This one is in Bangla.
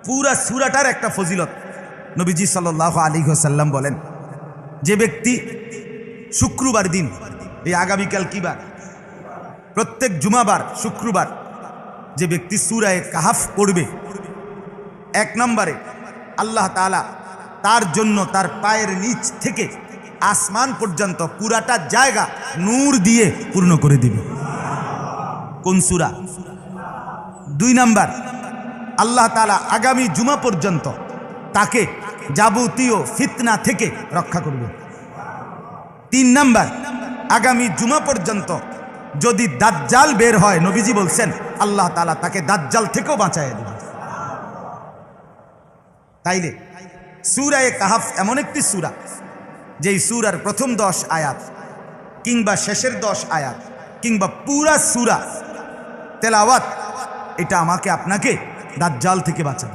পুরা সূরাটার একটা ফজিলত নবীজি সাল্লাল্লাহু আলাইহি ওয়াসাল্লাম বলেন, যে ব্যক্তি শুক্রবার দিন, এই আগামীকাল কি বার? প্রত্যেক জুমাবার শুক্রবার যে ব্যক্তি সূরা কাহাফ পড়বে, এক নম্বরে আল্লাহ তাআলা তার জন্য তার পায়ের নিচ থেকে আসমান পর্যন্ত পুরাটা জায়গা নূর দিয়ে পূর্ণ করে দিবে। কোন সূরা? 2 নাম্বার, আল্লাহ তাআলা আগামী জুমা পর্যন্ত তাকে যাবতীয় ফিতনা থেকে রক্ষা করবে। 3 নাম্বার, আগামী জুমা পর্যন্ত যদি দাজ্জাল বের হয়, নবীজি বলছেন আল্লাহ তাআলা তাকে দাজ্জাল থেকেও বাঁচায় দেবে। তাইলে সূরা কাহাফ এমন একটি সূরা, যেই সূরার প্রথম 10 আয়াত কিংবা শেষের 10 আয়াত কিংবা পুরা সূরা তেলাওয়াত, এটা আমাকে আপনাকে দাজ্জাল থেকে বাঁচাবে।